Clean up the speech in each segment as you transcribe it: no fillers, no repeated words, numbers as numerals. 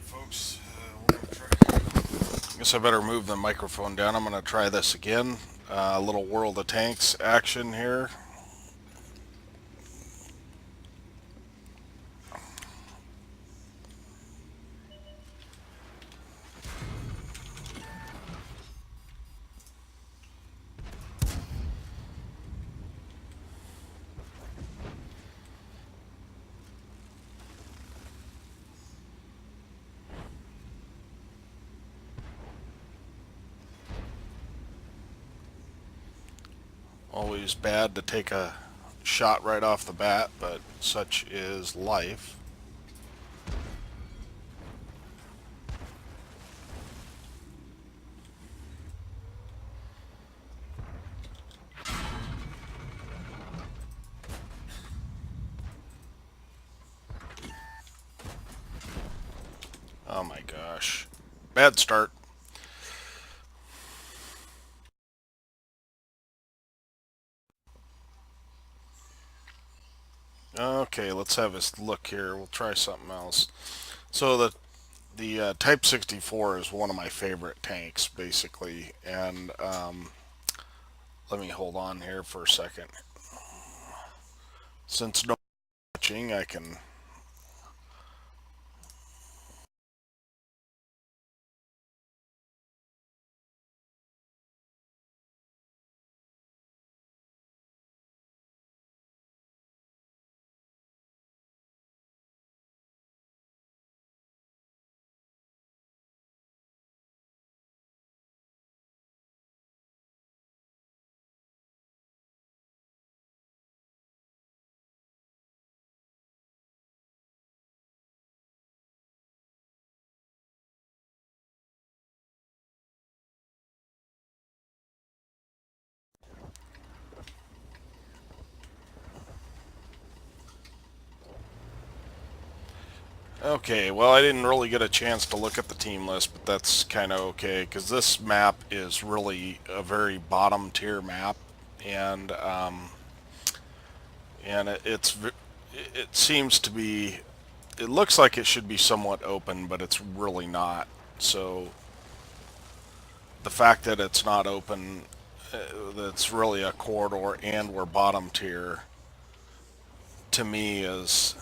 Folks, we're gonna try. I guess I better move the microphone down. I'm going to try this again. A little World of Tanks action here. Always bad to take a shot right off the bat, but such is life. Oh my gosh. Bad start. Okay, let's have us look here. We'll try something else. So the Type 64 is one of my favorite tanks, basically, and let me hold on here for a second. Since no watching, I can. Okay, well, I didn't really get a chance to look at the team list, but that's kind of okay, because this map is really a very bottom tier map, and it seems to be, it looks like it should be somewhat open, but it's really not. So the fact that it's not open, that's really a corridor, and we're bottom tier, to me is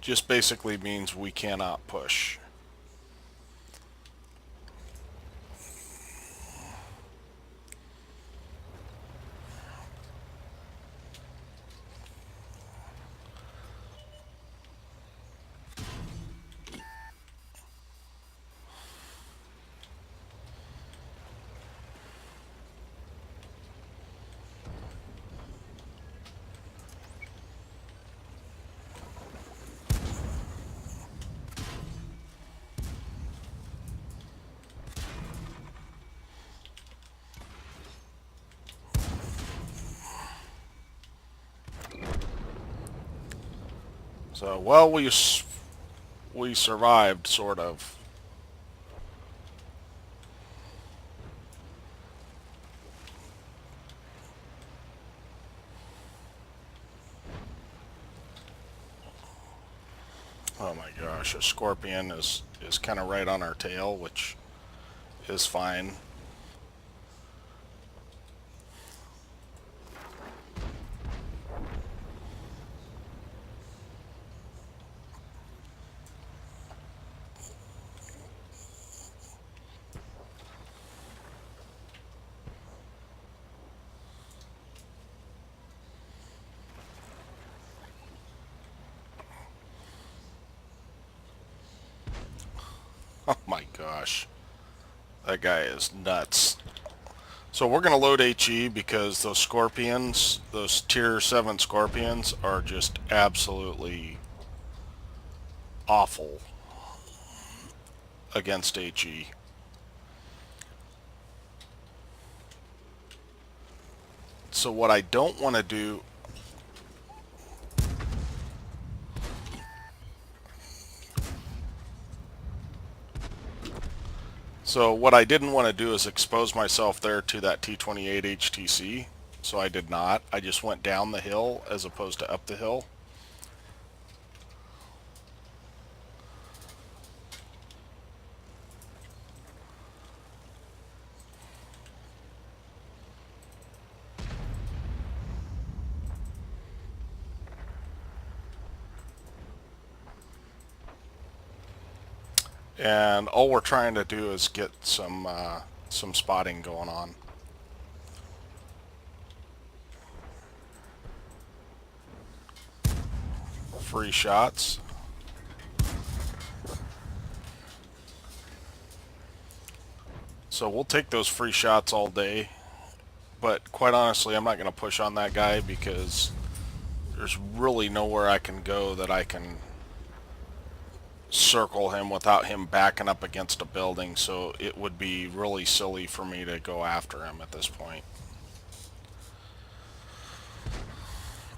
just basically means we cannot push. So, well, we survived, sort of. Oh my gosh, a scorpion is kind of right on our tail, which is fine. Oh my gosh, that guy is nuts. So we're gonna load HE because those scorpions, those tier 7 scorpions, are just absolutely awful against HE. So what I don't want to do, so what I didn't want to do is expose myself there to that T28 HTC. So I did not. I just went down the hill as opposed to up the hill. And all we're trying to do is get some spotting going on. Free shots. So we'll take those free shots all day. But quite honestly, I'm not going to push on that guy because there's really nowhere I can go that I can circle him without him backing up against a building. So it would be really silly for me to go after him at this point.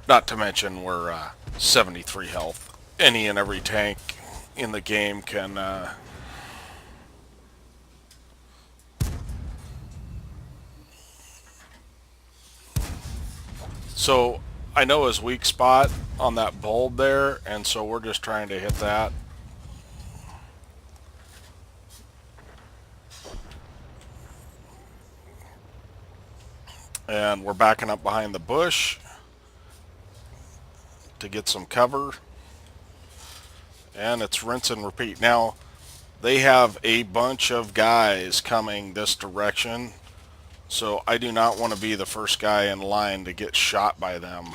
Not to mention we're 73 health. Any and every tank in the game can so I know his weak spot on that bulb there, and so we're just trying to hit that. And we're backing up behind the bush to get some cover. And it's rinse and repeat. Now, they have a bunch of guys coming this direction, so I do not want to be the first guy in line to get shot by them.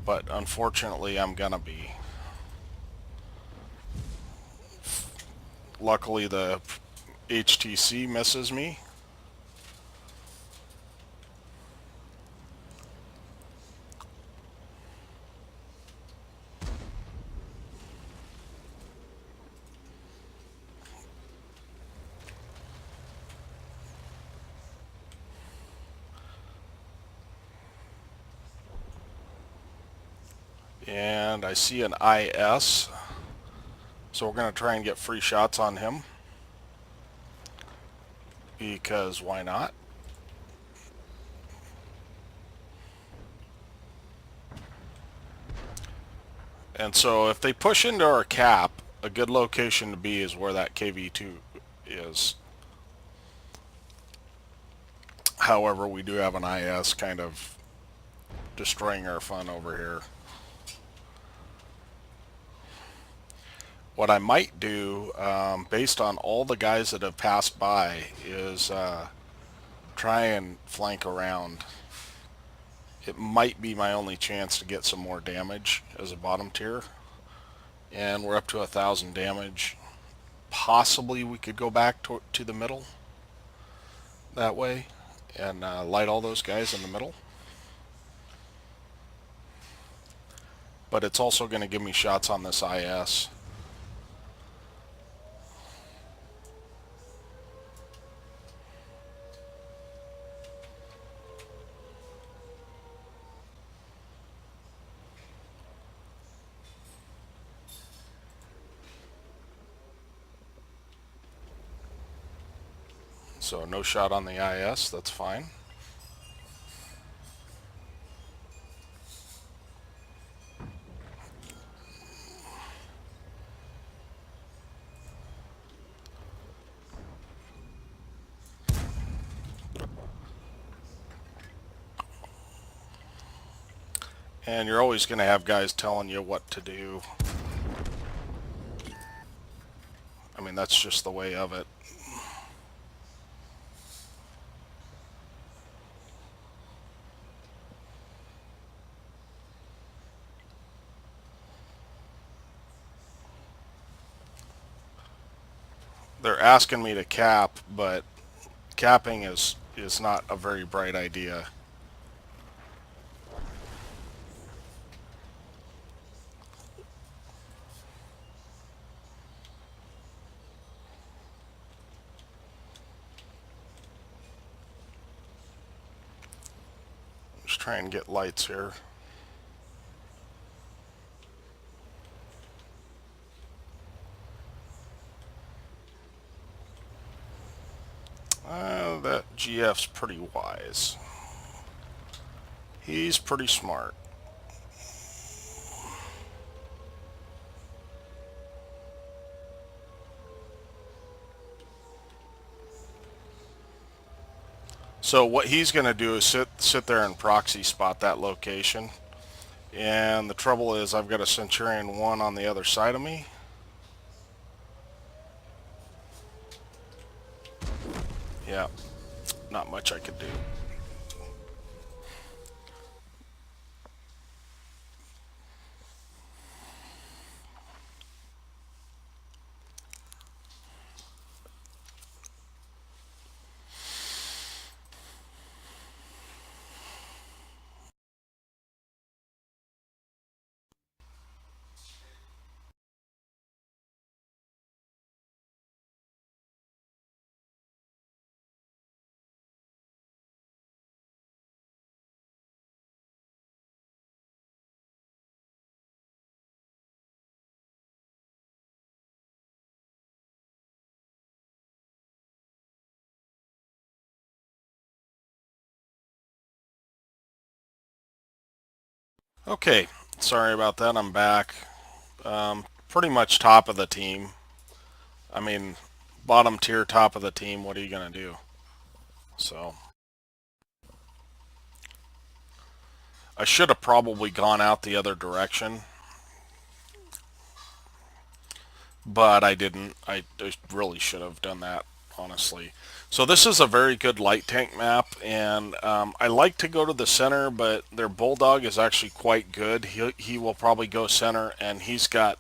But unfortunately, I'm gonna be. Luckily, the HTC misses me. And I see an IS, so we're going to try and get free shots on him, because why not? And so if they push into our cap, a good location to be is where that KV2 is. However, we do have an IS kind of destroying our fun over here. What I might do, based on all the guys that have passed by, is try and flank around. It might be my only chance to get some more damage as a bottom tier. And we're up to 1,000 damage. Possibly we could go back to the middle that way and light all those guys in the middle. But it's also going to give me shots on this IS. So no shot on the IS, that's fine. And you're always going to have guys telling you what to do. I mean, that's just the way of it. They're asking me to cap, but capping is not a very bright idea. Just try and get lights here. That GF's pretty wise. He's pretty smart. So what he's going to do is sit there and proxy spot that location. And the trouble is I've got a Centurion 1 on the other side of me. Yeah, not much I could do. Okay, sorry about that. I'm back. Pretty much top of the team. I mean, bottom tier, top of the team. What are you gonna do? So I should have probably gone out the other direction, but I didn't. I really should have done that, honestly. So this is a very good light tank map, and I like to go to the center, but their bulldog is actually quite good. He will probably go center, and he's got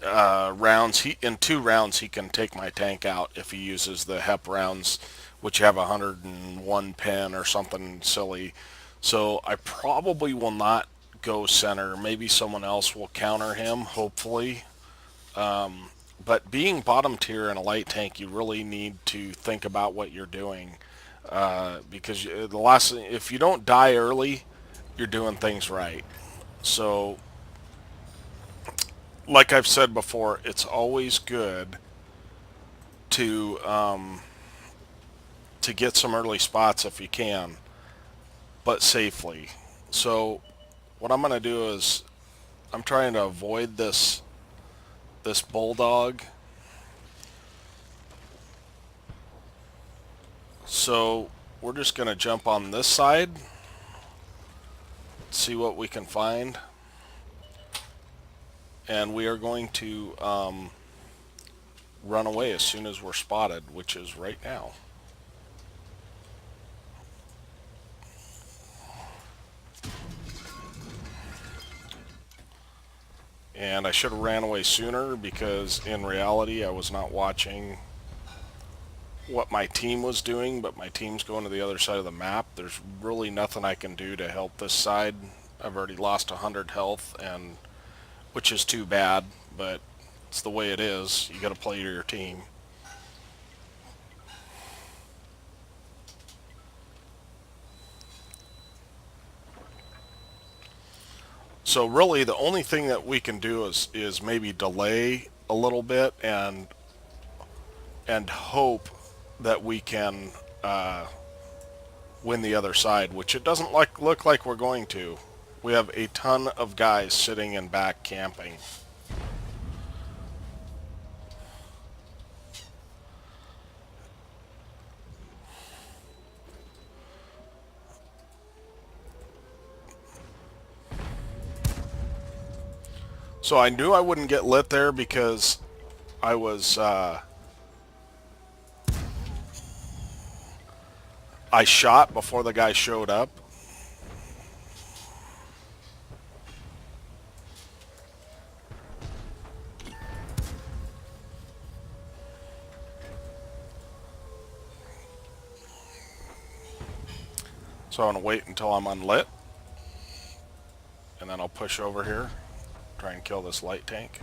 rounds. He in 2 rounds he can take my tank out if he uses the HEP rounds, which have 101 pen or something silly. So I probably will not go center. Maybe someone else will counter him, hopefully. But being bottom tier in a light tank, you really need to think about what you're doing, because if you don't die early, you're doing things right. So, like I've said before, it's always good to to get some early spots if you can, but safely. So, what I'm gonna do is I'm trying to avoid this bulldog. So we're just gonna jump on this side, see what we can find, and we are going to run away as soon as we're spotted, which is right now. And I should have ran away sooner because in reality I was not watching what my team was doing, but my team's going to the other side of the map. There's really nothing I can do to help this side. I've already lost 100 health, and which is too bad, but it's the way it is. You got to play to your team. So really, the only thing that we can do is maybe delay a little bit and hope that we can win the other side, which it doesn't look like we're going to. We have a ton of guys sitting in back camping. So I knew I wouldn't get lit there because I was I shot before the guy showed up. So I'm gonna wait until I'm unlit, and then I'll push over here, try and kill this light tank.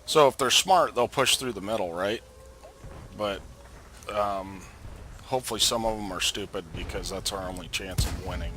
So if they're smart, they'll push through the middle, right? But hopefully some of them are stupid because that's our only chance of winning.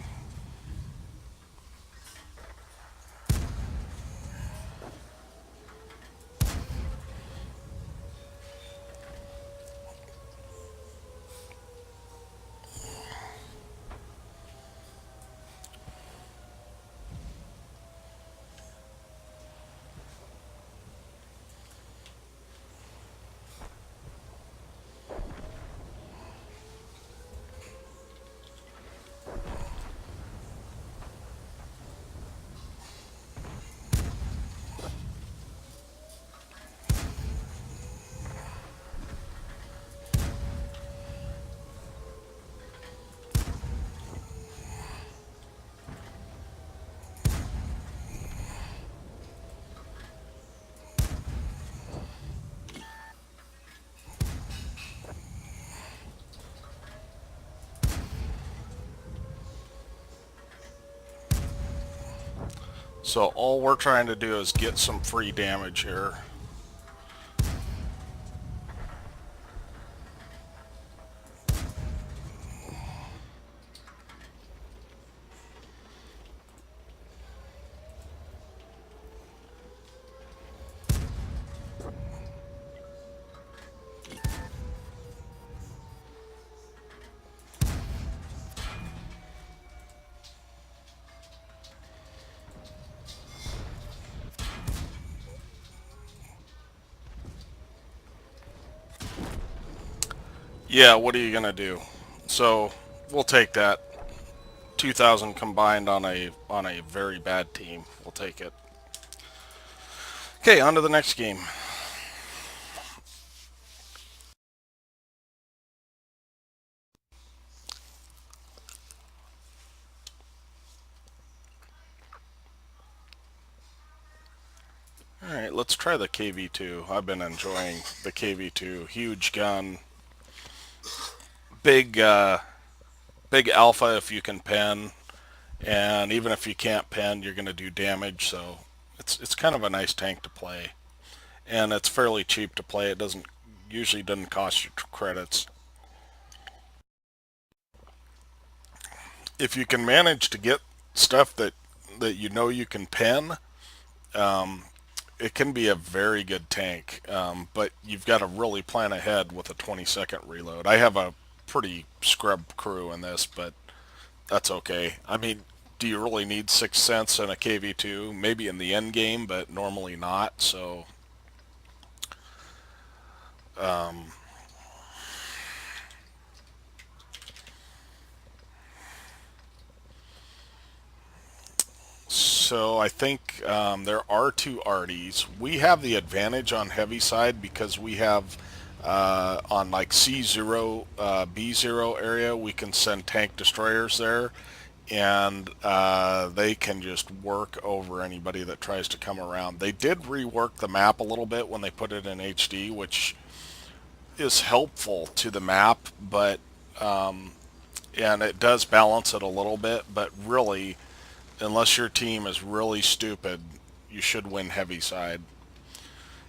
So all we're trying to do is get some free damage here. Yeah, what are you gonna do? So we'll take that. 2,000 combined on a very bad team. We'll take it. Okay, on to the next game. Alright, let's try the KV2. I've been enjoying the KV2. Huge gun. Big, big alpha if you can pen. And even if you can't pen, you're going to do damage. So it's kind of a nice tank to play. And it's fairly cheap to play. It usually doesn't cost you credits. If you can manage to get stuff that you know you can pen, it can be a very good tank, but you've got to really plan ahead with a 20-second reload. I have a pretty scrub crew in this, but that's okay. I mean, do you really need 6 cents in a KV2? Maybe in the end game, but normally not, so... So I think there are two arties. We have the advantage on heavy side because we have on like C0, B0 area, we can send tank destroyers there, and they can just work over anybody that tries to come around. They did rework the map a little bit when they put it in HD, which is helpful to the map, but and it does balance it a little bit, but really, unless your team is really stupid, you should win heavy side.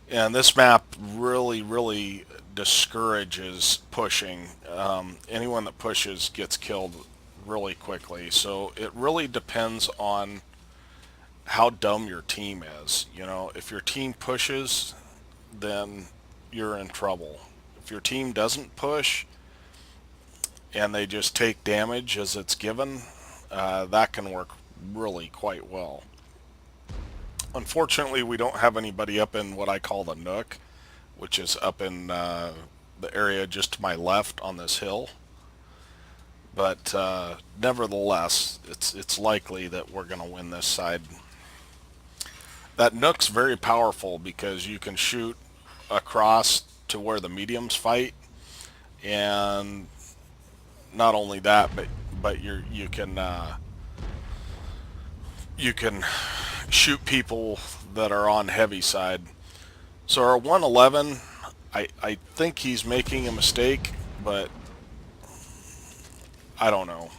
And this map really discourages pushing. Anyone that pushes gets killed really quickly. So it really depends on how dumb your team is. You know, if your team pushes, then you're in trouble. If your team doesn't push and they just take damage as it's given, that can work really quite well. Unfortunately, we don't have anybody up in what I call the Nook, which is up in the area just to my left on this hill. But nevertheless, it's likely that we're going to win this side. That Nook's very powerful because you can shoot across to where the mediums fight, and not only that, but you can shoot people that are on heavy side. So our 111, I think he's making a mistake, but I don't know.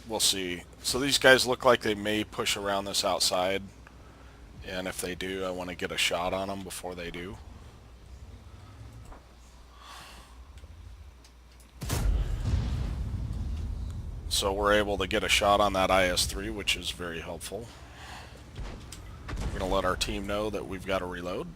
We'll see. So these guys look like they may push around this outside, and if they do, I want to get a shot on them before they do. So we're able to get a shot on that IS-3, which is very helpful. We're going to let our team know that we've got to reload.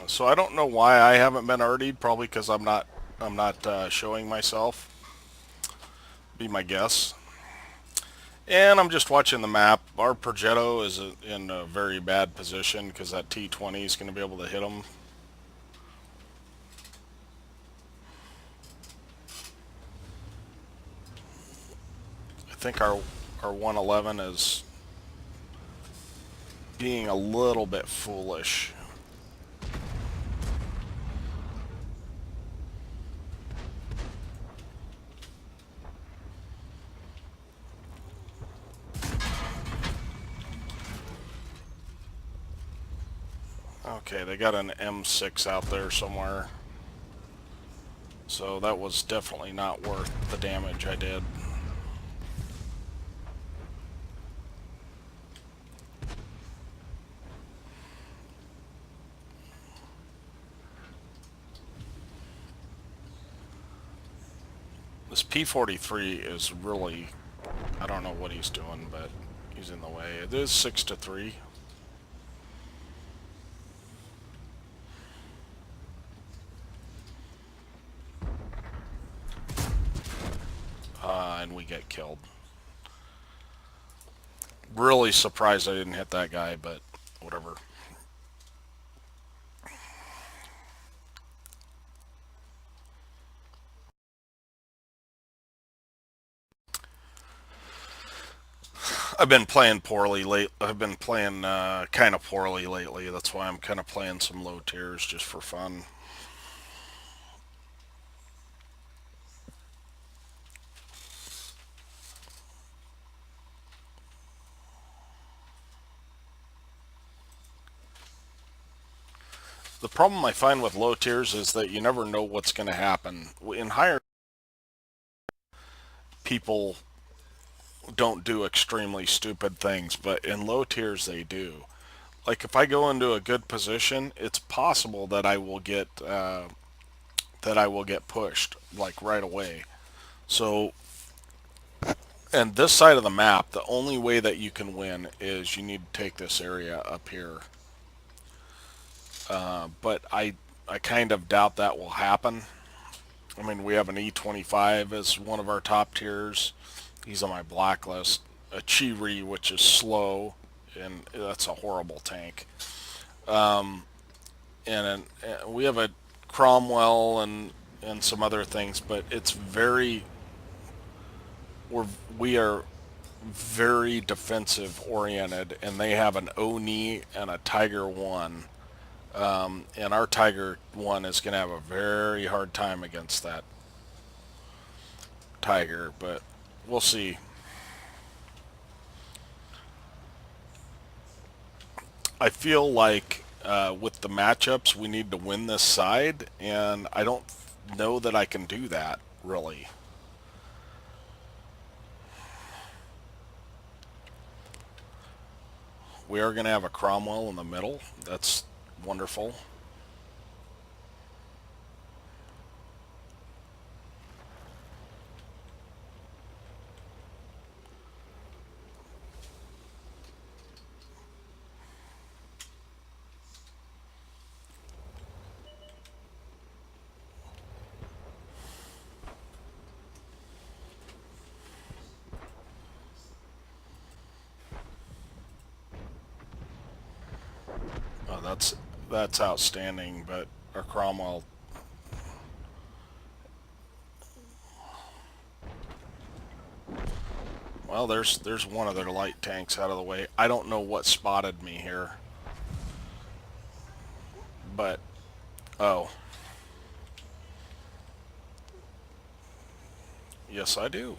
So I don't know why I haven't been RD'd. Probably because I'm not showing myself. Be my guess. And I'm just watching the map. Our Progetto is in a very bad position because that T-20 is going to be able to hit him. I think our 111 is being a little bit foolish. Okay, they got an M6 out there somewhere. So that was definitely not worth the damage I did. This P-43 is really, I don't know what he's doing, but he's in the way. It is 6-3. And we get killed. Really surprised I didn't hit that guy, but whatever. I've been playing poorly late. I've been playing kind of poorly lately. That's why I'm kind of playing some low tiers just for fun. The problem I find with low tiers is that you never know what's going to happen. In higher, people don't do extremely stupid things, but in low tiers they do. Like if I go into a good position, it's possible that I will get pushed like right away. So, and this side of the map, the only way that you can win is you need to take this area up here. But I kind of doubt that will happen. I mean, we have an E25 as one of our top tiers. He's on my blacklist. A Chiri, which is slow, and that's a horrible tank. And we have a Cromwell and some other things, but it's very we are very defensive oriented, and they have an Oni and a Tiger 1. And our Tiger 1 is going to have a very hard time against that Tiger, but we'll see. I feel like with the matchups, we need to win this side, and I don't know that I can do that, really. We are going to have a Cromwell in the middle. That's wonderful. Oh, that's outstanding, but our Cromwell. Well, there's one of their light tanks out of the way. I don't know what spotted me here, but oh, yes I do.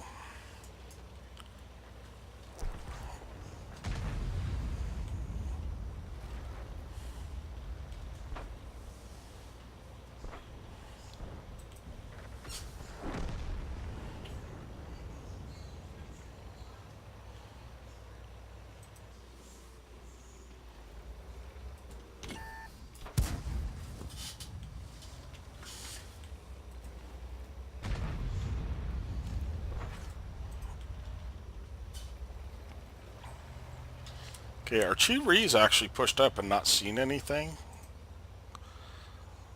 Okay, our Chi-Ri's actually pushed up and not seen anything.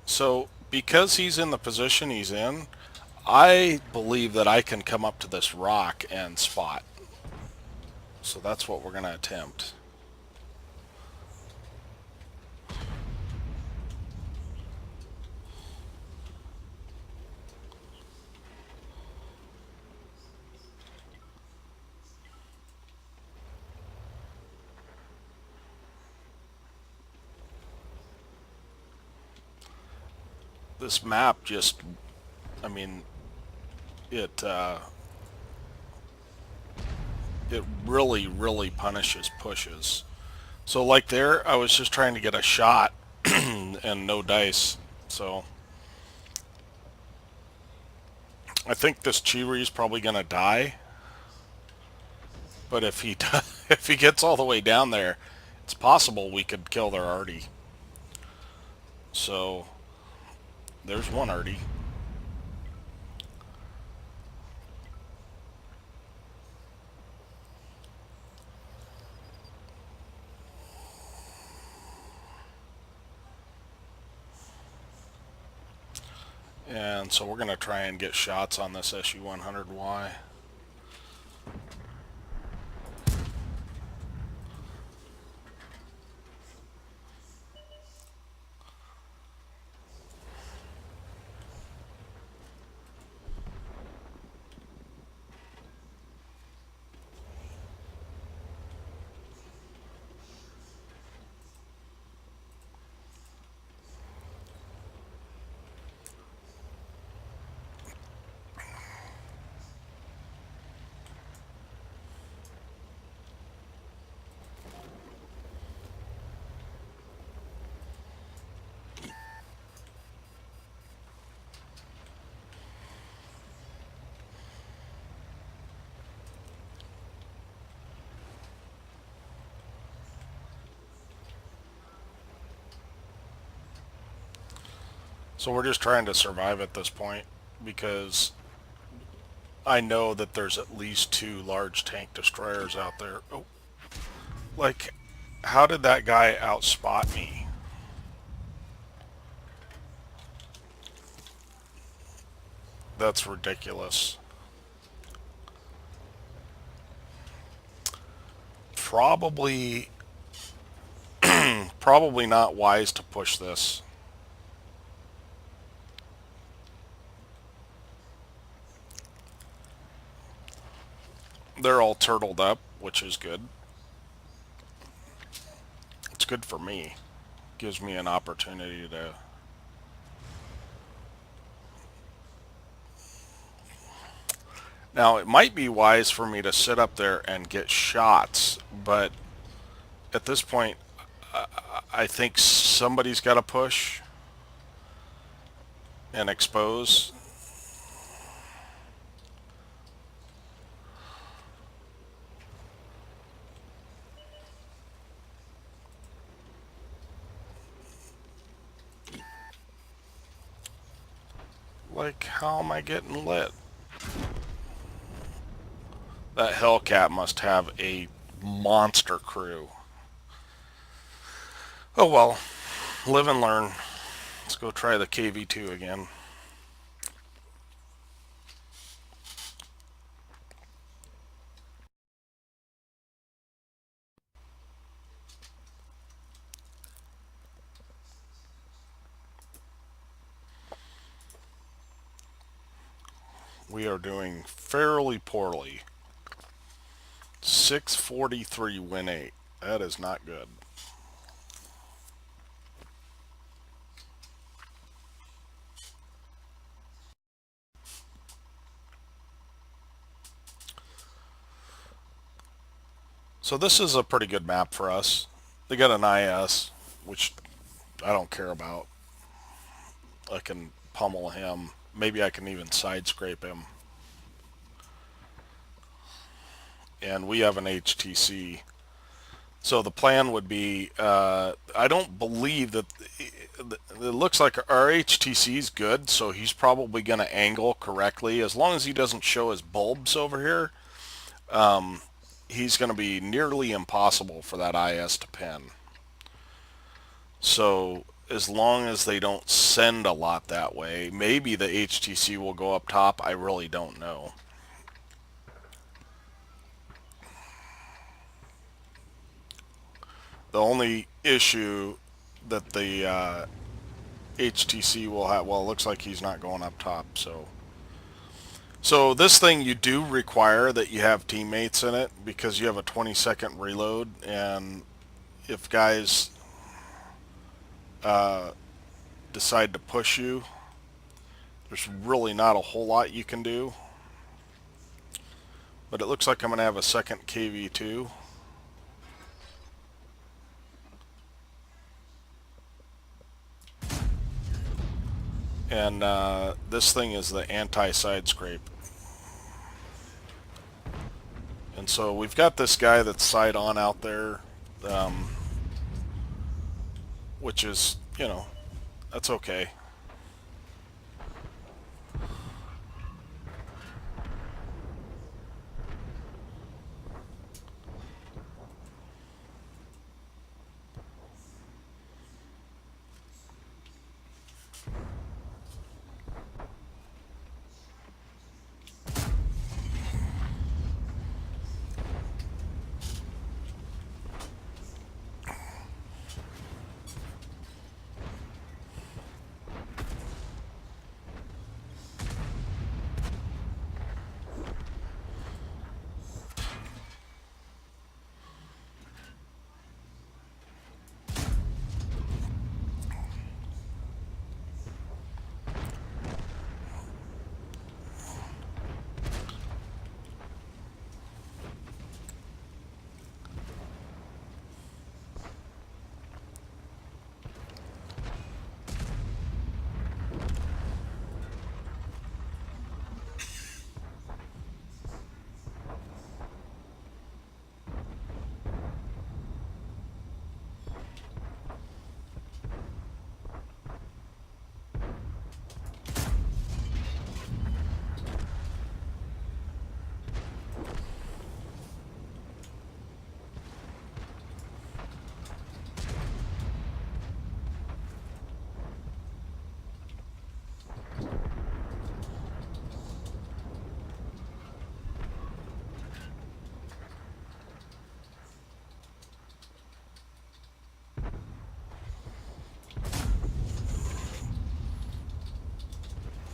So, because he's in the position he's in, I believe that I can come up to this rock and spot. So that's what we're going to attempt. This map just, I mean, it it really, really punishes pushes. So like there, I was just trying to get a shot and no dice. So I think this Chiri is probably gonna die. But if he if he gets all the way down there, it's possible we could kill their arty. So there's one arty. And so we're gonna try and get shots on this SU-100Y. So we're just trying to survive at this point because I know that there's at least 2 large tank destroyers out there. Oh, like, how did that guy outspot me? That's ridiculous. Probably, probably not wise to push this. They're all turtled up, which is good. It's good for me. Gives me an opportunity to... Now, it might be wise for me to sit up there and get shots, but at this point, I think somebody's got to push and expose. Like, how am I getting lit? That Hellcat must have a monster crew. Oh well, live and learn. Let's go try the KV2 again. We are doing fairly poorly. 643 win 8. That is not good. So this is a pretty good map for us. They got an IS, which I don't care about. I can pummel him. Maybe I can even side scrape him. And we have an HTC. So the plan would be, I don't believe that, it looks like our HTC is good, so he's probably going to angle correctly. As long as he doesn't show his bulbs over here, he's going to be nearly impossible for that IS to pin. So as long as they don't send a lot that way, maybe the HTC will go up top. I really don't know. The only issue that the HTC will have, well, it looks like he's not going up top, so this thing you do require that you have teammates in it because you have a 20-second reload, and if guys decide to push you, there's really not a whole lot you can do. But it looks like I'm going to have a second KV2. And this thing is the anti-side scrape. And so we've got this guy that's side on out there, which is, you know, that's okay.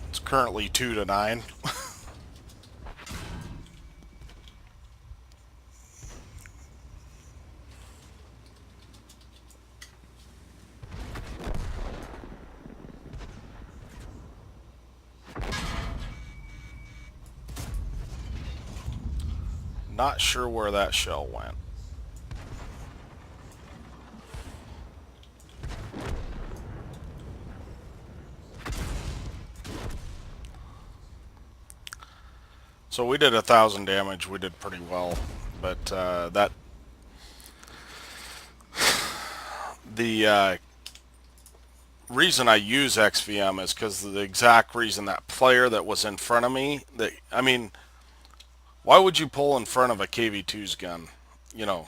It's currently 2-9. Not sure where that shell went. So we did 1,000 damage. We did pretty well, but the reason I use XVM is because the exact reason that player that was in front of me. That I mean, why would you pull in front of a KV2's gun? You know,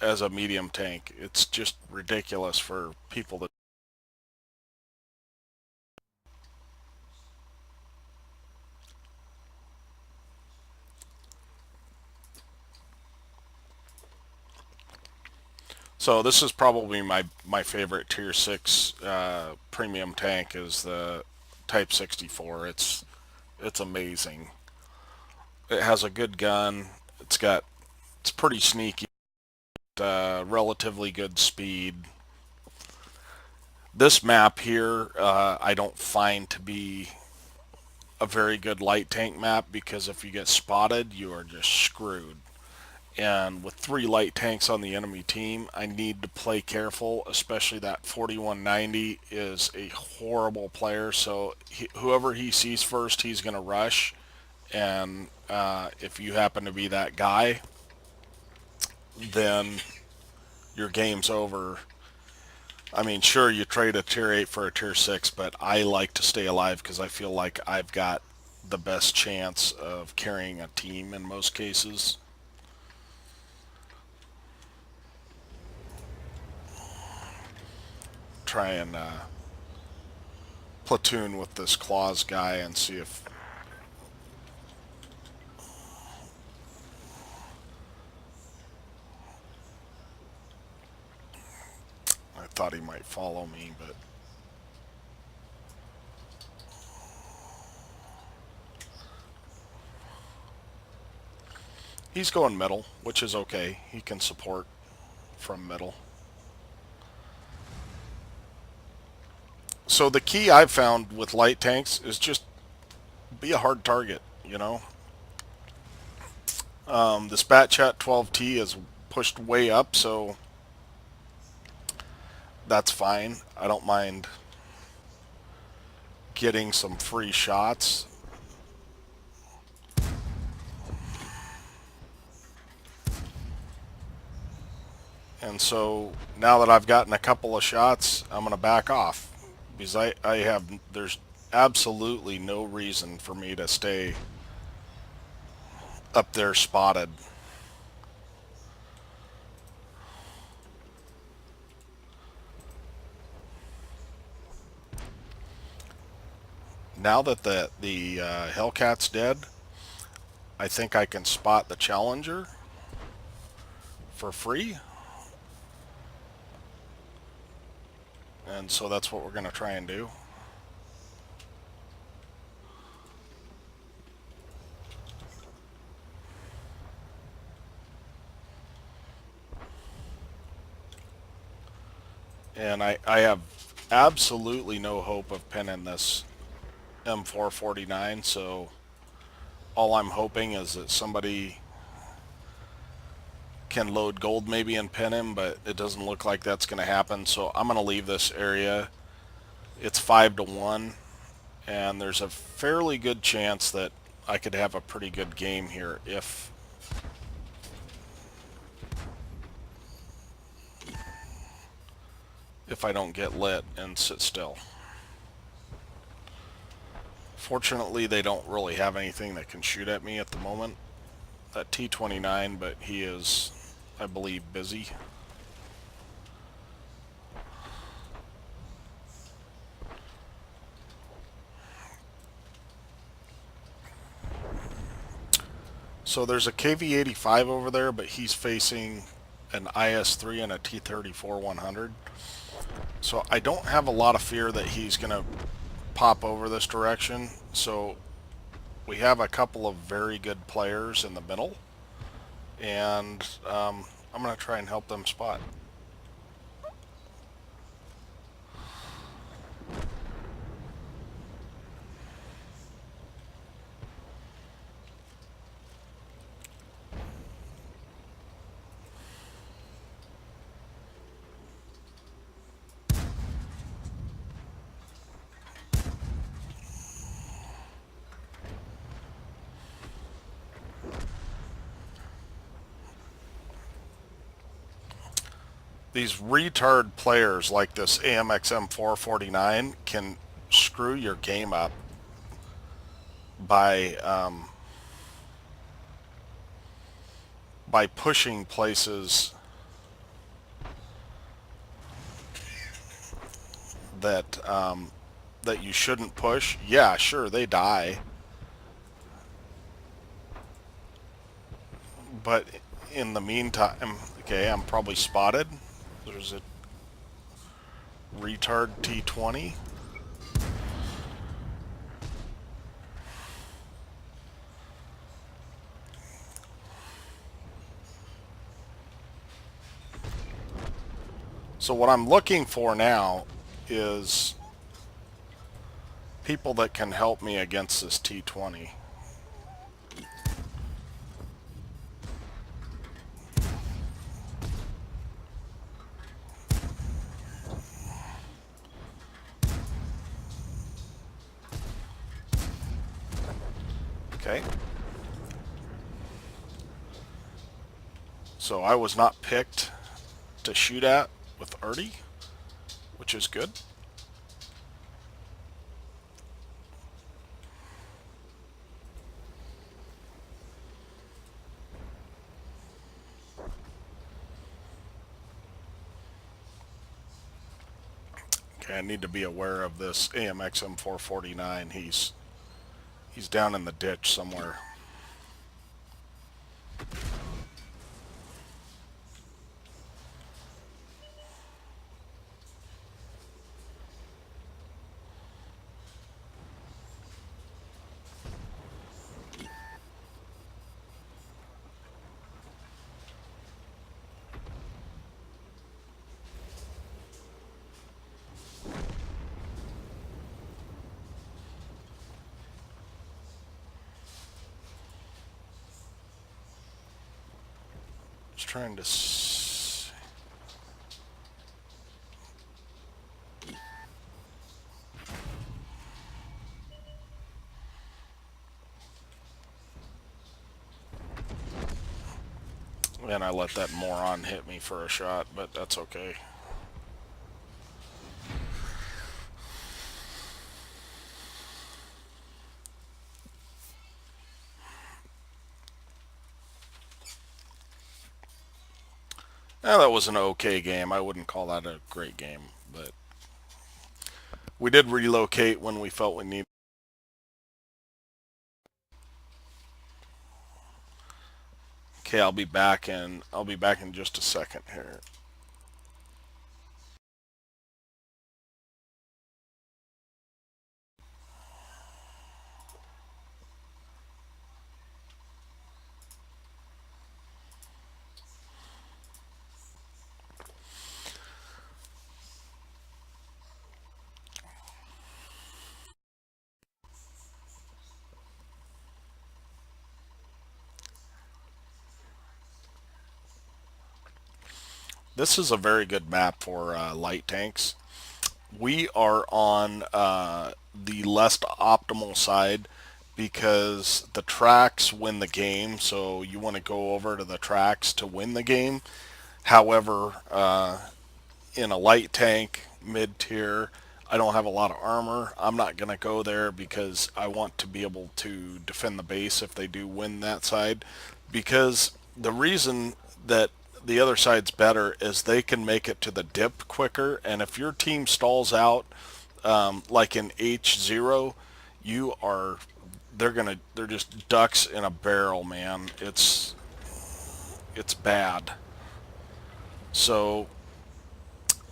as a medium tank, it's just ridiculous for people to. So this is probably my favorite tier 6 premium tank is the Type 64. It's amazing. It has a good gun. It's pretty sneaky. Relatively good speed. This map here I don't find to be a very good light tank map because if you get spotted, you are just screwed. And with 3 light tanks on the enemy team, I need to play careful, especially that 4190 is a horrible player, so whoever he sees first, he's going to rush, and if you happen to be that guy, then your game's over. I mean, sure, you trade a tier 8 for a tier 6, but I like to stay alive because I feel like I've got the best chance of carrying a team in most cases. Try and platoon with this claws guy and see if thought he might follow me, but he's going middle, which is okay. He can support from middle. So the key I've found with light tanks is just be a hard target, you know. The Spat Chat 12T is pushed way up, so that's fine. I don't mind getting some free shots. And so now that I've gotten a couple of shots, I'm going to back off. Because there's absolutely no reason for me to stay up there spotted. Now that the Hellcat's dead, I think I can spot the Challenger for free. And so that's what we're going to try and do. And I have absolutely no hope of pinning this M449, so all I'm hoping is that somebody can load gold maybe and pin him, but it doesn't look like that's going to happen, so I'm going to leave this area. It's 5-1, and there's a fairly good chance that I could have a pretty good game here if I don't get lit and sit still. Fortunately, they don't really have anything that can shoot at me at the moment. That T-29, but he is, I believe, busy. So there's a KV-85 over there, but he's facing an IS-3 and a T-34-100. So I don't have a lot of fear that he's going to pop over this direction. So we have a couple of very good players in the middle, and I'm going to try and help them spot. These retard players like this AMX M449 can screw your game up by pushing places that that you shouldn't push. Yeah, sure, they die, but in the meantime, okay, I'm probably spotted. There's a retard T20. So what I'm looking for now is people that can help me against this T20. Okay. So I was not picked to shoot at with Artie, which is good. Okay, I need to be aware of this AMX M449. He's down in the ditch somewhere. Just trying to see. And I let that moron hit me for a shot, but that's okay. That was an okay game. I wouldn't call that a great game, but we did relocate when we felt we needed. Okay, I'll be back in just a second here. This is a very good map for light tanks. We are on the less optimal side because the tracks win the game, so you want to go over to the tracks to win the game. However, in a light tank, mid-tier, I don't have a lot of armor. I'm not going to go there because I want to be able to defend the base if they do win that side. Because the reason that the other side's better is they can make it to the dip quicker, and if your team stalls out, like in H0, you are they're just ducks in a barrel, man. It's bad. So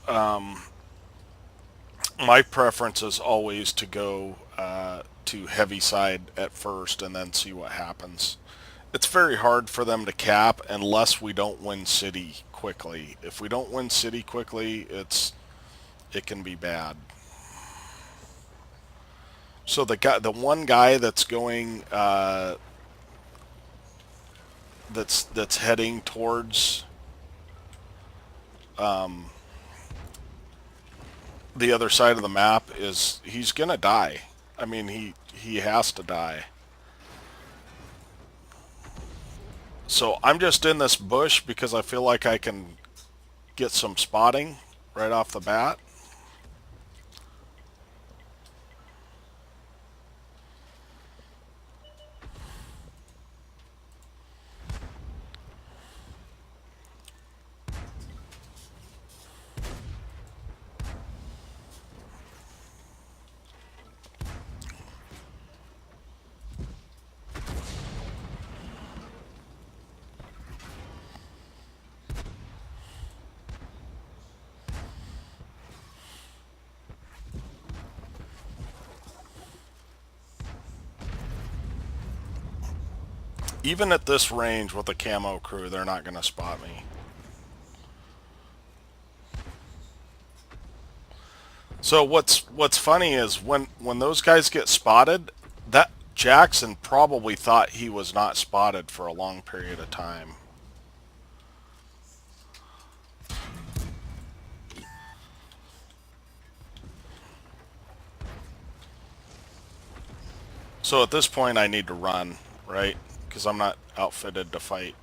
my preference is always to go to heavy side at first and then see what happens. It's very hard for them to cap unless we don't win city quickly. If we don't win city quickly, it can be bad. So the one guy that's going that's heading towards the other side of the map he's gonna die. I mean, he has to die. So I'm just in this bush because I feel like I can get some spotting right off the bat. Even at this range with a camo crew, they're not going to spot me. So what's funny is when those guys get spotted, that Jackson probably thought he was not spotted for a long period of time. So at this point I need to run, right? Because I'm not outfitted to fight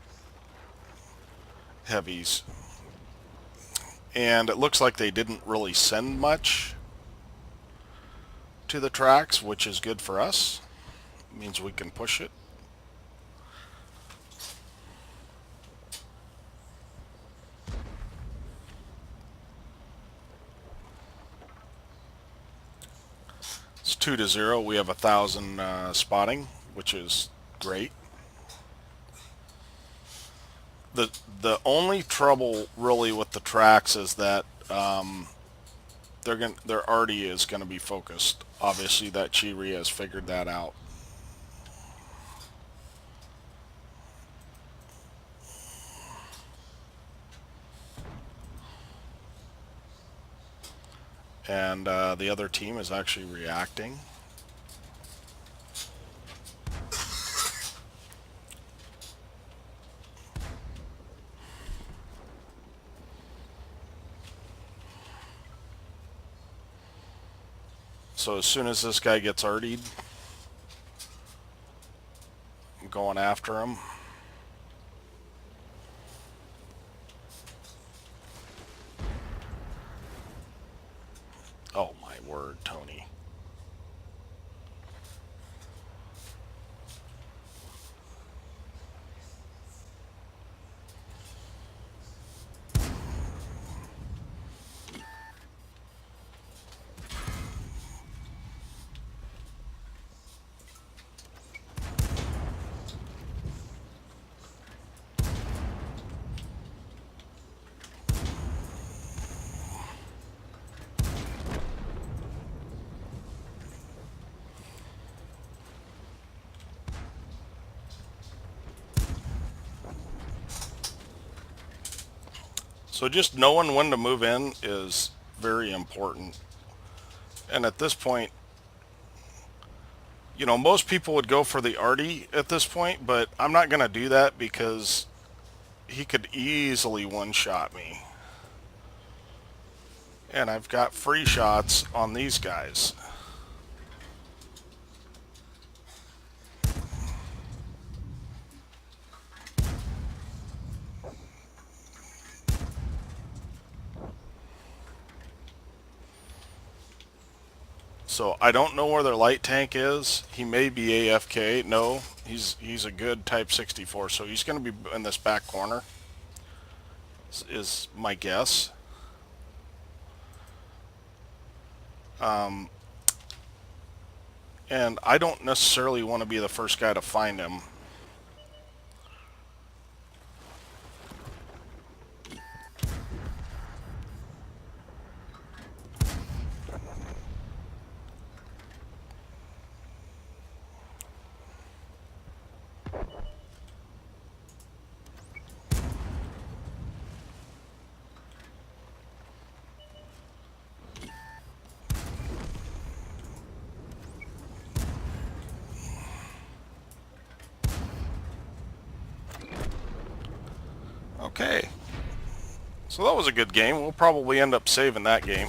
heavies. And it looks like they didn't really send much to the tracks, which is good for us. It means we can push it. It's 2-0. We have 1,000 spotting, which is great. The only trouble really with the tracks is that their arty is going to be focused. Obviously, that Chiri has figured that out. And the other team is actually reacting. So as soon as this guy gets artied, I'm going after him. Oh my word, Tony. So just knowing when to move in is very important. And at this point, you know, most people would go for the arty at this point, but I'm not going to do that because he could easily one-shot me. And I've got free shots on these guys. So I don't know where their light tank is. He may be AFK. No, he's a good Type 64, so he's going to be in this back corner, is my guess. And I don't necessarily want to be the first guy to find him. Okay. So that was a good game. We'll probably end up saving that game.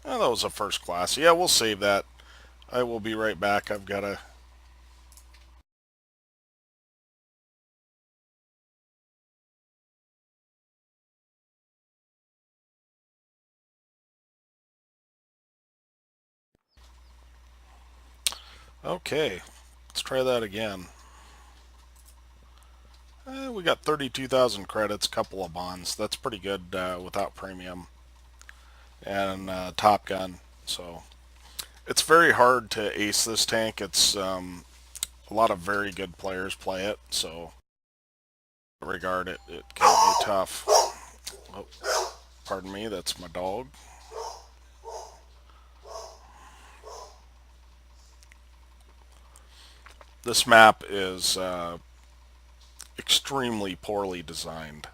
Oh, that was a first class. Yeah, we'll save that. I will be right back. I've got to... Okay. Let's try that again. We got 32,000 credits, couple of bonds. That's pretty good without premium. And Top Gun. So it's very hard to ace this tank. It's a lot of very good players play it. So in that regard, it can be tough. Oh, pardon me, that's my dog. This map is extremely poorly designed.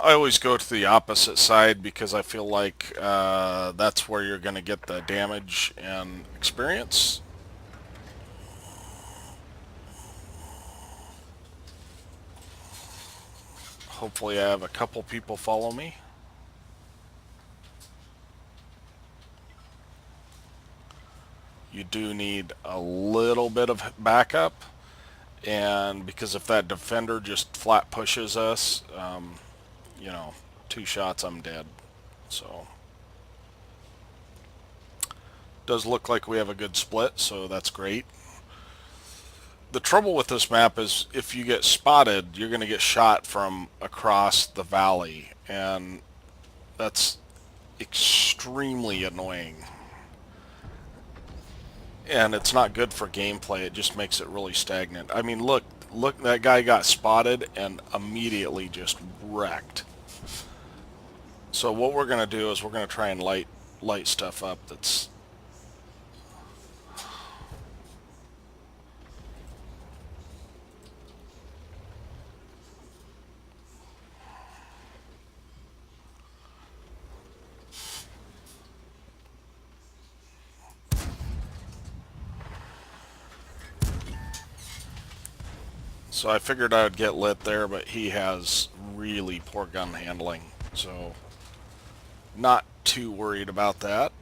I always go to the opposite side because I feel like that's where you're going to get the damage and experience. Hopefully I have a couple people follow me. You do need a little bit of backup, and because if that defender just flat pushes us, you know, 2 shots I'm dead. So does look like we have a good split, so that's great. The trouble with this map is if you get spotted, you're going to get shot from across the valley, and that's extremely annoying. and it's not good for gameplay. It just makes it really stagnant. I mean, look, that guy got spotted and immediately just wrecked. So what we're going to do is we're going to try and light stuff up that's... So I figured I would get lit there, but he has really poor gun handling, so not too worried about that.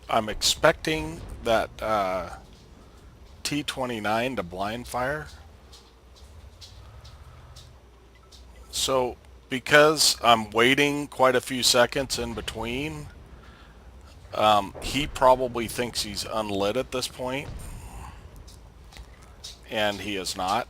I'm expecting that T-29 to blind fire. So because I'm waiting quite a few seconds in between, he probably thinks he's unlit at this point, and he is not.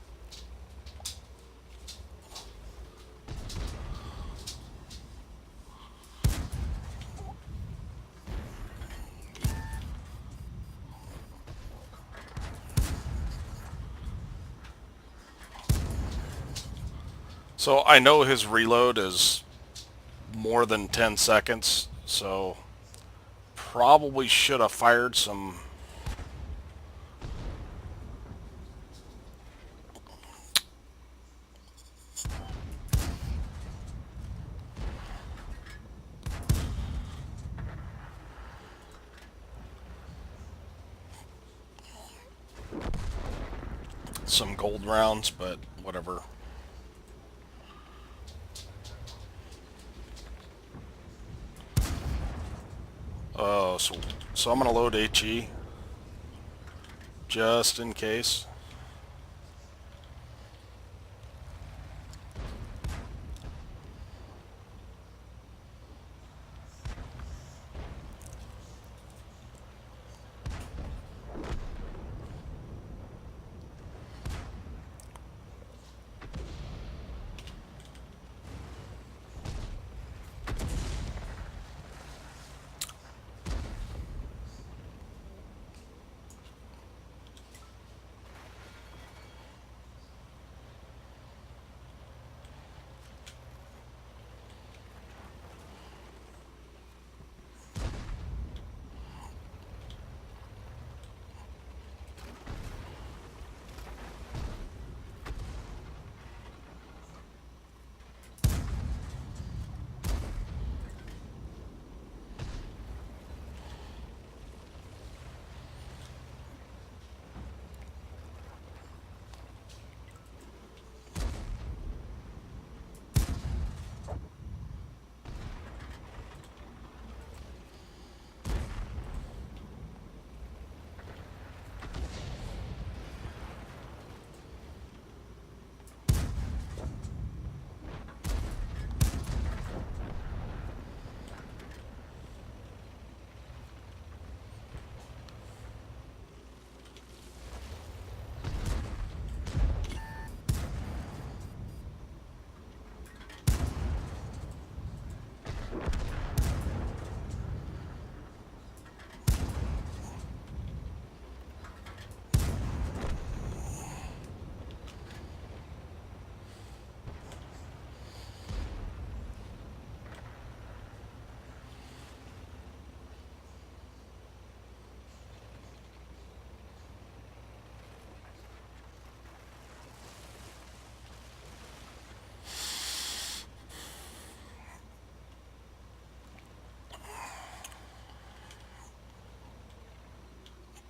So I know his reload is more than 10 seconds, so probably should have fired some gold rounds, but whatever. Oh, so I'm gonna load HE just in case.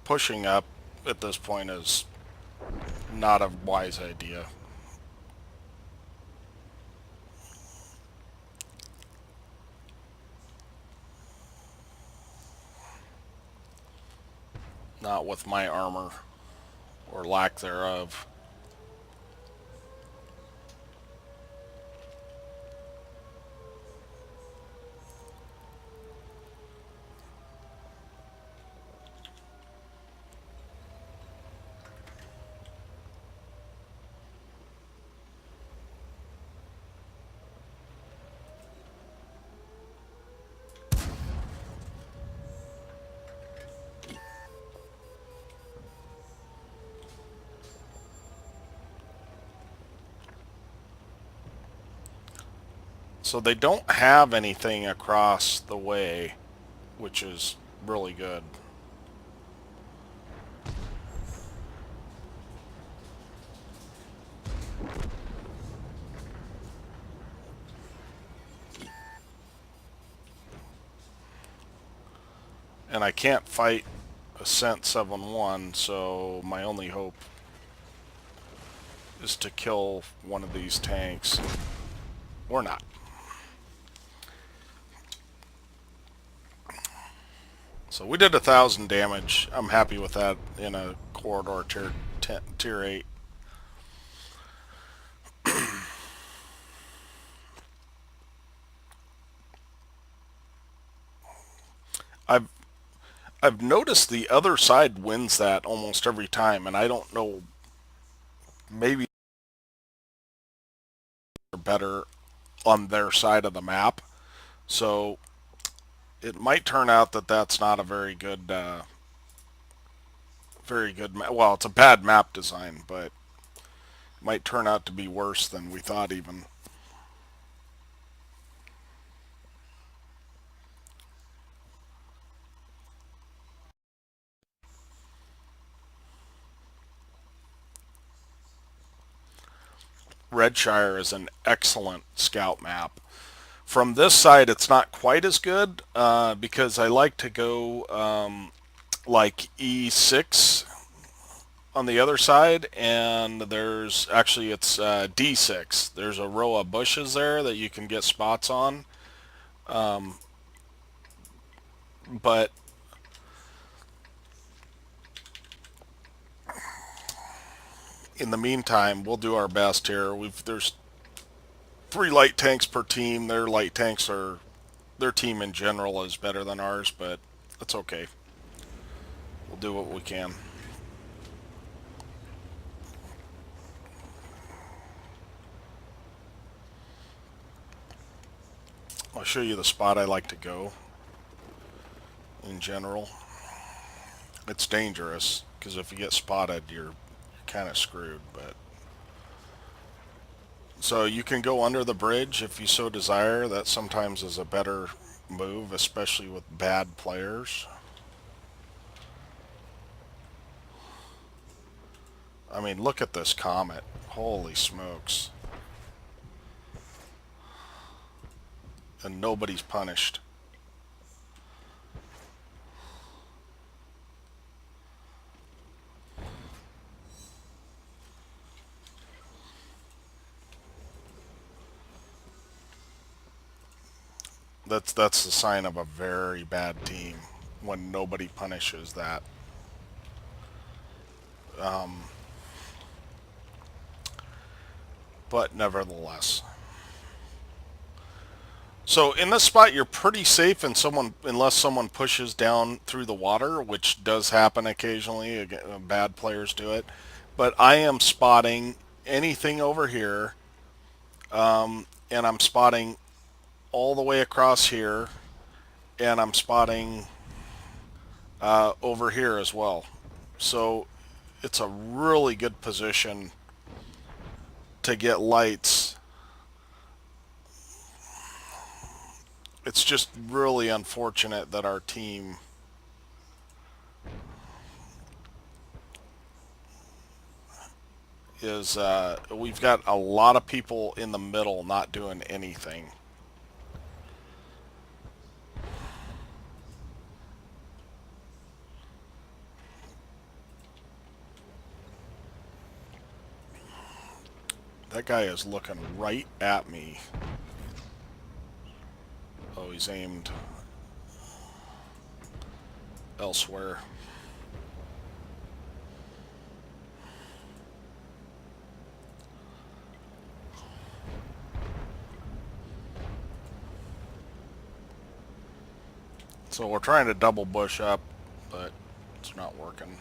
Pushing up at this point is not a wise idea. Not with my armor, or lack thereof. So they don't have anything across the way, which is really good. And I can't fight Ascent 7-1, so my only hope is to kill one of these tanks. Or not. So we did 1,000 damage. I'm happy with that in a corridor tier 8. I've I've noticed the other side wins that almost every time, and I don't know, maybe they're better on their side of the map. So it might turn out that that's not a very good map. Well, it's a bad map design, but it might turn out to be worse than we thought even. Redshire is an excellent scout map. From this side, it's not quite as good because I like to go like E6 on the other side, and there's actually it's D6. There's a row of bushes there that you can get spots on, but in the meantime, we'll do our best here. There's 3 light tanks per team. Their team in general is better than ours, but that's okay. We'll do what we can. I'll show you the spot I like to go in general. It's dangerous because if you get spotted, you're kind of screwed. But so you can go under the bridge if you so desire. That sometimes is a better move, especially with bad players. I mean, look at this comet. Holy smokes. And nobody's punished. That's the sign of a very bad team when nobody punishes that. But nevertheless. So in this spot, you're pretty safe unless someone pushes down through the water, which does happen occasionally. Again, bad players do it. But I am spotting anything over here, and I'm spotting all the way across here, and I'm spotting over here as well. So it's a really good position to get lights. It's just really unfortunate that our team is we've got a lot of people in the middle not doing anything. That guy is looking right at me. Oh, he's aimed elsewhere. So we're trying to double bush up, but it's not working.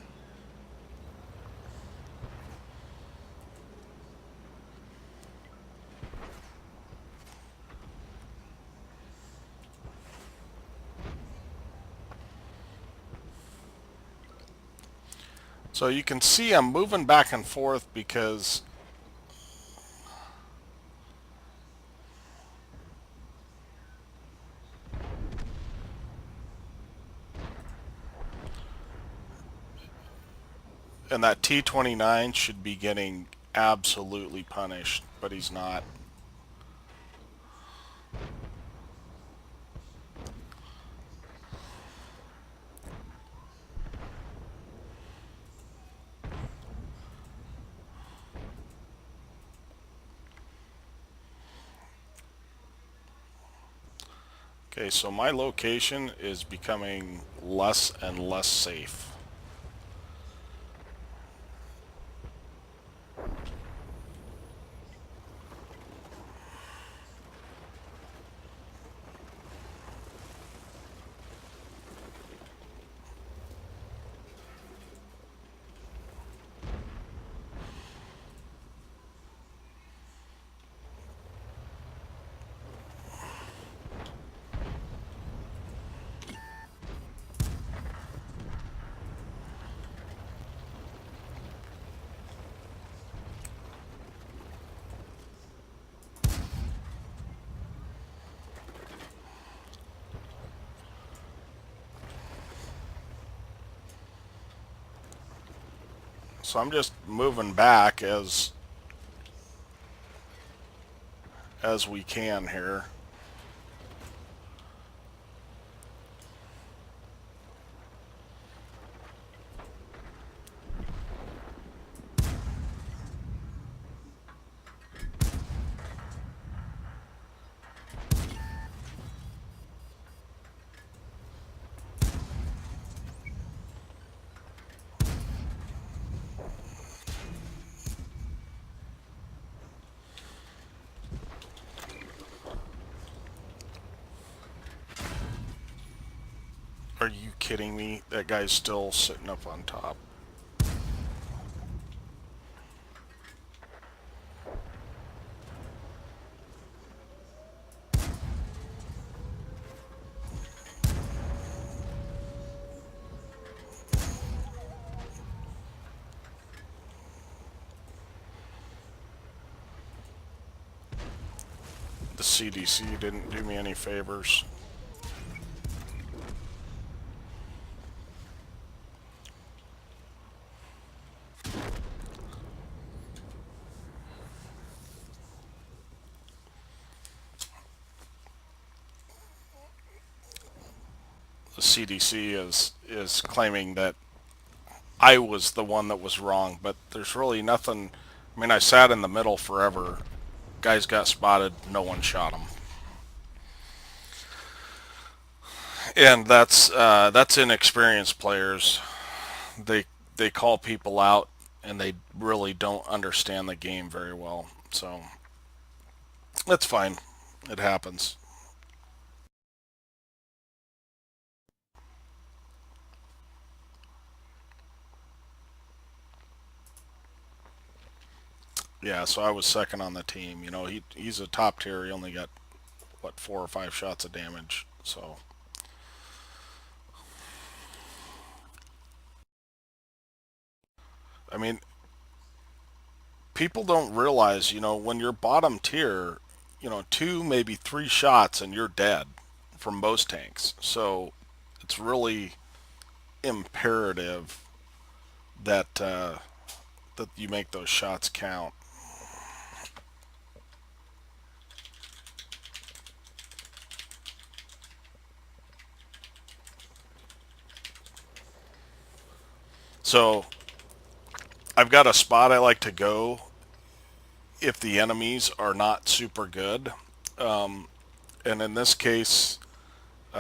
So you can see I'm moving back and forth because And that T-29 should be getting absolutely punished, but he's not. Okay, so my location is becoming less and less safe. So I'm just moving back as we can here. Are you kidding me? That guy's still sitting up on top. The CDC didn't do me any favors. The CDC is claiming that I was the one that was wrong, but there's really nothing. I mean, I sat in the middle forever. Guys got spotted, no one shot him. And that's inexperienced players. They they call people out and they really don't understand the game very well. So that's fine. It happens. Yeah, so I was second on the team. You know, he's a top tier. He only got what 4 or 5 shots of damage. So I mean, people don't realize, you know, when you're bottom tier, you know, 2 maybe 3 shots and you're dead from most tanks. So it's really imperative that that you make those shots count. So I've got a spot I like to go if the enemies are not super good. And in this case, it's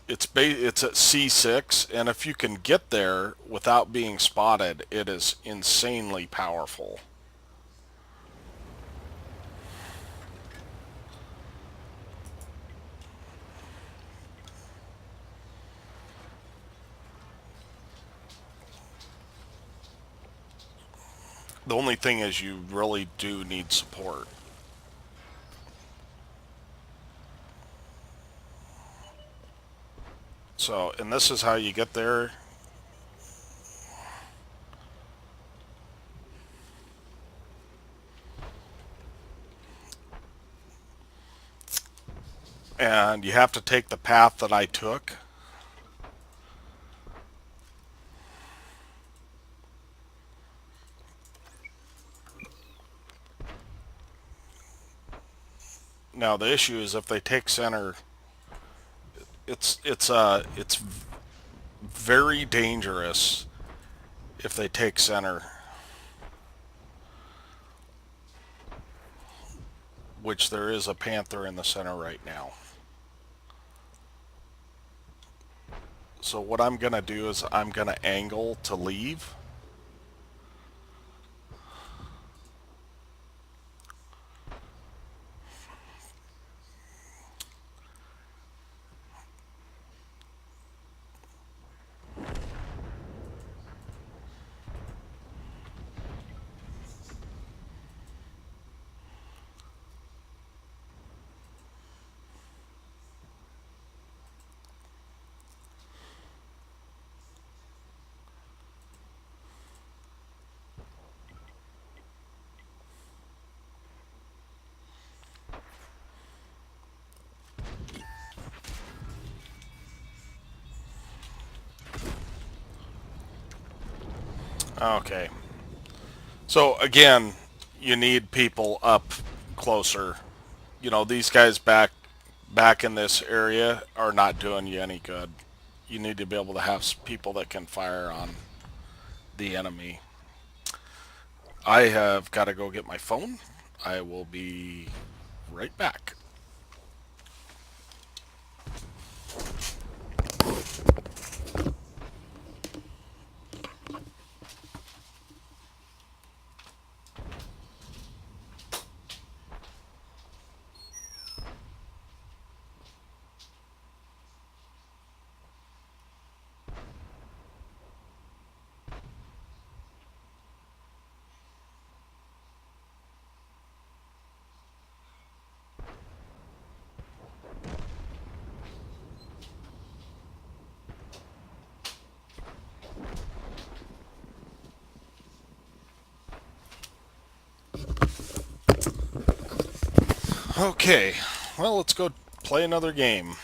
at C6, and if you can get there without being spotted, it is insanely powerful. The only thing is you really do need support. So, and this is how you get there. And you have to take the path that I took. Now the issue is if they take center, it's very dangerous if they take center, which there is a Panther in the center right now. So what I'm gonna do is I'm gonna angle to leave. Okay. So again, you need people up closer. You know, these guys back in this area are not doing you any good. You need to be able to have people that can fire on the enemy. I have got to go get my phone. I will be right back. Okay, well, let's go play another game.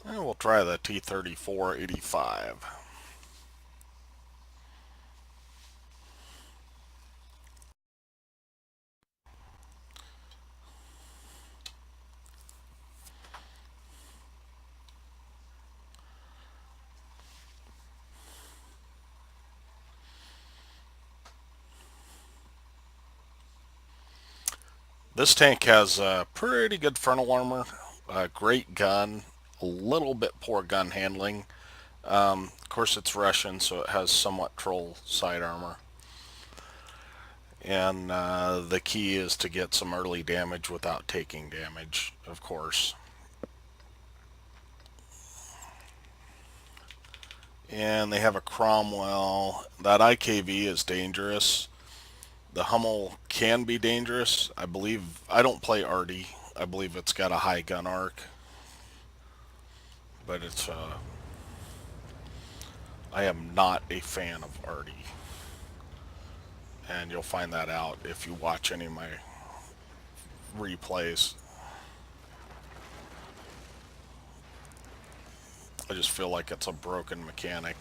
And we'll try the T-3485. This tank has pretty good frontal armor, great gun, a little bit poor gun handling. Of course, it's Russian, so it has somewhat troll side armor. And the key is to get some early damage without taking damage, of course. And they have a Cromwell. That IKV is dangerous. The Hummel can be dangerous. I believe, I don't play Arty. I believe it's got a high gun arc. But I am not a fan of Arty. And you'll find that out if you watch any of my replays. I just feel like it's a broken mechanic.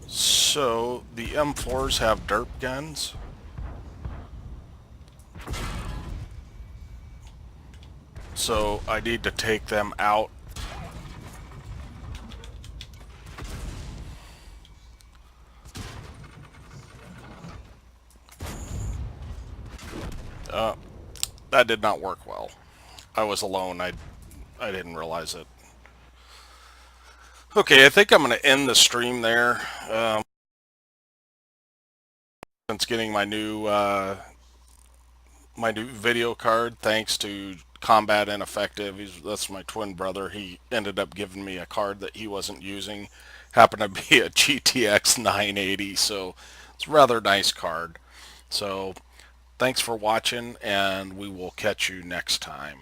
So, the M4s have derp guns. So, I need to take them out. That did not work well. I was alone. I didn't realize it. Okay, I think I'm going to end the stream there. Since getting my new video card, thanks to combat ineffective. That's my twin brother. He ended up giving me a card that he wasn't using. Happened to be a GTX 980, so it's a rather nice card. So thanks for watching, and we will catch you next time.